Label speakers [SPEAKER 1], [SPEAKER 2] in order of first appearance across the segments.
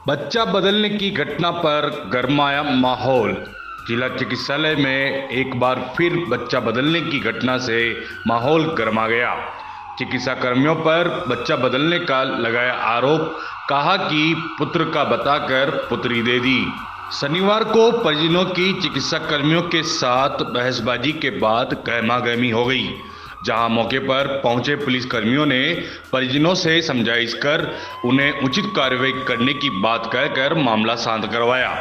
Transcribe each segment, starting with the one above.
[SPEAKER 1] बच्चा बदलने की घटना पर गरमाया माहौल। जिला चिकित्सालय में एक बार फिर बच्चा बदलने की घटना से माहौल गरमा गया। चिकित्सा कर्मियों पर बच्चा बदलने का लगाया आरोप, कहा कि पुत्र का बताकर पुत्री दे दी। शनिवार को परिजनों की चिकित्सा कर्मियों के साथ बहसबाजी के बाद गहमागहमी हो गई, जहां मौके पर पहुंचे पुलिस कर्मियों ने परिजनों से समझाइश कर उन्हें उचित कार्रवाई करने की बात कहकर मामला शांत करवाया।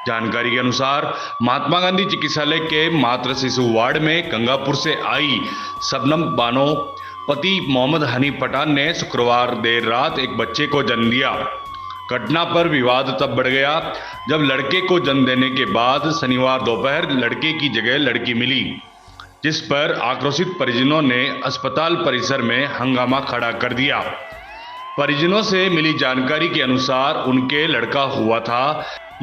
[SPEAKER 1] जानकारी के अनुसार महात्मा गांधी चिकित्सालय के मातृ शिशु वार्ड में गंगापुर से आई शबनम बानो पति मोहम्मद हनीफ पठान ने शुक्रवार देर रात एक बच्चे को जन्म दिया। घटना पर विवाद तब बढ़ गया जब लड़के को जन्म देने के बाद शनिवार दोपहर लड़के की जगह लड़की मिली, जिस पर आक्रोशित परिजनों ने अस्पताल परिसर में हंगामा खड़ा कर दिया। परिजनों से मिली जानकारी के अनुसार उनके लड़का हुआ था,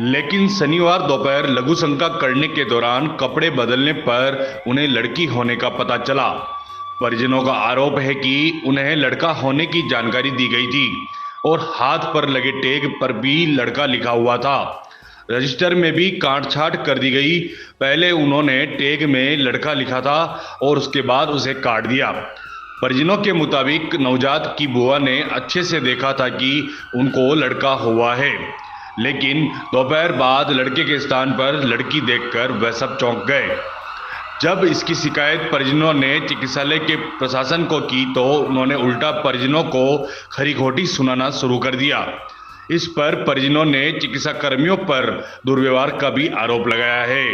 [SPEAKER 1] लेकिन शनिवार दोपहर लघु शंका करने के दौरान कपड़े बदलने पर उन्हें लड़की होने का पता चला। परिजनों का आरोप है कि उन्हें लड़का होने की जानकारी दी गई थी और हाथ पर लगे टैग पर भी लड़का लिखा हुआ था। रजिस्टर में भी काट-छांट कर दी गई। पहले उन्होंने टैग में लड़का लिखा था और उसके बाद उसे काट दिया। परिजनों के मुताबिक नवजात की बुआ ने अच्छे से देखा था कि उनको लड़का हुआ है, लेकिन दोपहर बाद लड़के के स्थान पर लड़की देखकर वह सब चौंक गए। जब इसकी शिकायत परिजनों ने चिकित्सालय के प्रशासन को की तो उन्होंने उल्टा परिजनों को खरी खोटी सुनाना शुरू कर दिया। इस पर परिजनों ने चिकित्सा कर्मियों पर दुर्व्यवहार का भी आरोप लगाया है।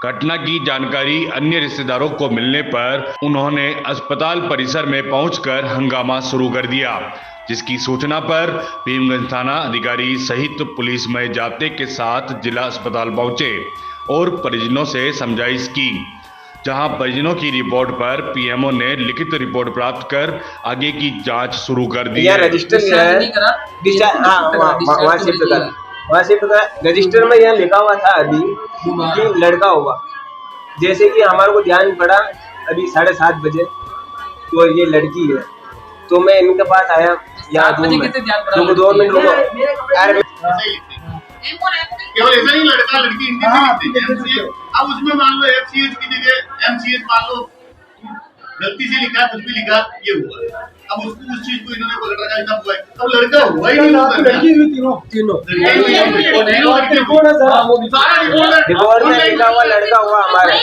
[SPEAKER 1] घटना की जानकारी अन्य रिश्तेदारों को मिलने पर उन्होंने अस्पताल परिसर में पहुंचकर हंगामा शुरू कर दिया, जिसकी सूचना पर भीमगंज थाना अधिकारी सहित पुलिस में जाब्ते के साथ जिला अस्पताल पहुंचे और परिजनों से समझाइश की, जहां परिजनों की रिपोर्ट पर पीएमओ ने लिखित रिपोर्ट प्राप्त कर आगे की जांच शुरू कर दी है।
[SPEAKER 2] रजिस्टर रजिस्टर में यहाँ लिखा हुआ था अभी कि लड़का हुआ। जैसे कि हमारे को ध्यान पड़ा अभी 7:30 बजे तो ये लड़की है, तो मैं इनके पास आया। यहाँ 2 मिनट रुको।
[SPEAKER 3] केवल ऐसा ही लड़का लड़की हिंदी में लिखते हैं। अब उसमें मान लो FCH की जगह MCH मान लो गलती से लिखा, कुछ भी लिखा, ये हुआ। अब उसको उस चीज को इन्होंने पकड़ रखा, इतना हुआ है। अब लड़का हुआ ही नहीं, लड़की हुई तीनों
[SPEAKER 2] रिपोर्ट में लिखा हुआ लड़का हुआ हमारे।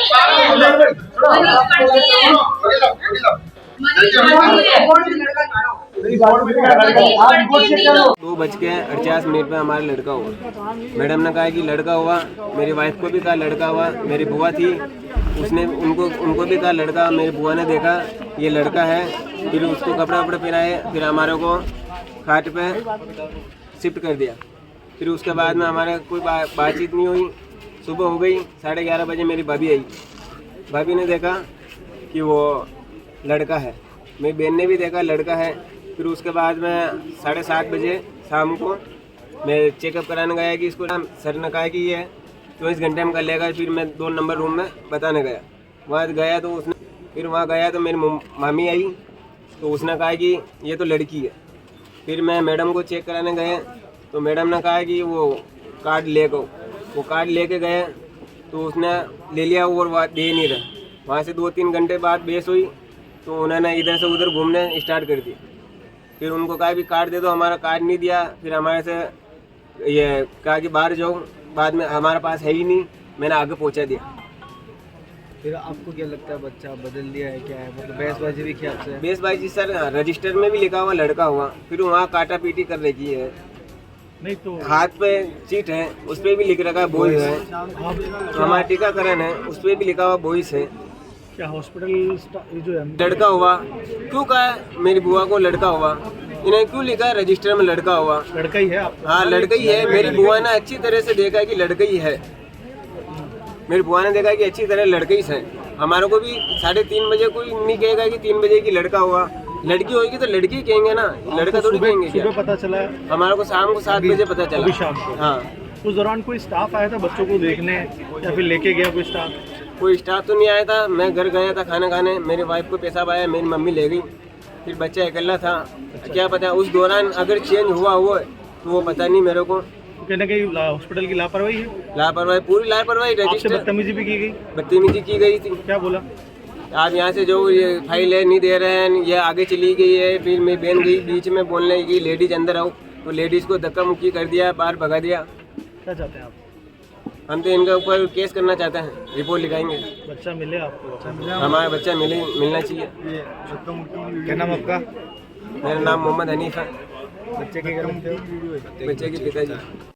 [SPEAKER 2] 2:48 पे हमारा लड़का हुआ। मैडम ने कहा कि लड़का हुआ। मेरी वाइफ को भी कहा लड़का हुआ। मेरी बुआ थी, उसने उनको भी कहा लड़का। मेरी बुआ ने देखा ये लड़का है, फिर उसको कपड़े वपड़े पहनाए, फिर हमारे को खाट पे शिफ्ट कर दिया। फिर उसके बाद में हमारे कोई बातचीत नहीं हुई। सुबह हो गई, 11:30 बजे मेरी भाभी आई। भाभी ने देखा कि वो लड़का है, मेरी बहन ने भी देखा लड़का है। फिर उसके बाद में 7:30 बजे शाम को मैं चेकअप कराने गया कि इसको सर ने कहा कि ये 24 घंटे में कर लेगा। फिर मैं 2 नंबर रूम में बताने गया। वहाँ गया तो मेरी मामी आई, तो उसने कहा कि ये तो लड़की है। फिर मैं मैडम को चेक कराने गए तो मैडम ने कहा कि वो कार्ड लेके गए, तो उसने ले लिया और वो दे नहीं रहा। वहाँ से 2-3 घंटे बाद बहस हुई, तो उन्होंने इधर से उधर घूमने स्टार्ट कर दिया। फिर उनको कहा भी कार्ड दे दो, हमारा कार्ड नहीं दिया। फिर हमारे से ये कहा कि बाहर जाओ, बाद में हमारे पास है ही नहीं, मैंने आगे पहुंचा दिया।
[SPEAKER 4] फिर आपको क्या लगता है बच्चा बदल दिया है, क्या है? मतलब बहसबाजी भी किया आपसे?
[SPEAKER 2] बहसबाजी सर, रजिस्टर में भी लिखा हुआ लड़का हुआ, फिर वहाँ काटा पीटी कर रखी है।
[SPEAKER 4] नहीं तो
[SPEAKER 2] हाथ पे चीट है, उस पर भी लिख रखा है बॉयज है। हमारा टीकाकरण है, उस पर भी लिखा हुआ बॉयज है।
[SPEAKER 4] क्या हॉस्पिटल जो
[SPEAKER 2] लड़का हुआ क्यों कहा है? मेरी बुआ को लड़का हुआ, इन्हें क्यों लिखा है रजिस्टर में लड़का हुआ?
[SPEAKER 4] लड़का ही है आप?
[SPEAKER 2] हाँ लड़का ही है। मेरी बुआ ने अच्छी तरह से देखा है कि लड़का ही है। मेरी बुआ ने देखा कि अच्छी तरह लड़का ही है। हमारे को भी 3:30 बजे कोई नहीं कहेगा कि 3 बजे की लड़का हुआ। लड़की होगी तो लड़की कहेंगे ना, लड़का थोड़ी कहेंगे।
[SPEAKER 4] सुबह पता चला है?
[SPEAKER 2] हमारे को शाम को 7 बजे पता चला।
[SPEAKER 4] शाम को?
[SPEAKER 2] हाँ।
[SPEAKER 4] उस दौरान कोई स्टाफ आया था बच्चों को देखने या फिर लेके गया कोई स्टाफ?
[SPEAKER 2] कोई स्टाफ तो नहीं आया था। मैं घर गया था खाना खाने, मेरी वाइफ को पेशाब आया, मेरी मम्मी ले गई। फिर बच्चा अकेला था। क्या पता उस दौरान अगर चेंज हुआ तो वो पता नहीं मेरे को।
[SPEAKER 5] तो कहना कहीं हॉस्पिटल की लापरवाही है,
[SPEAKER 2] लापरवाही, पूरी लापरवाही।
[SPEAKER 5] आपसे
[SPEAKER 2] रजिस्टर
[SPEAKER 5] बदतमीजी भी की गई,
[SPEAKER 2] बदतमीजी की गई थी।
[SPEAKER 5] क्या बोला?
[SPEAKER 2] आप यहाँ से जो ये फाइल है नहीं दे रहे हैं, ये आगे चली गई है। फिर मैं बहन गई बीच में बोलने की लेडीज अंदर आओ, तो लेडीज़ को धक्का मुक्की कर दिया, बाहर भगा दिया।
[SPEAKER 5] क्या चाहते हैं आप?
[SPEAKER 2] हम तो इनके ऊपर केस करना चाहते हैं, रिपोर्ट लिखाएंगे।
[SPEAKER 5] बच्चा मिले आपको?
[SPEAKER 2] हमारा बच्चा मिलना चाहिए।
[SPEAKER 4] क्या नाम आपका?
[SPEAKER 2] मेरा नाम मोहम्मद हनीफ है,
[SPEAKER 4] बच्चे के घर में थे?
[SPEAKER 2] बच्चे के पिताजी।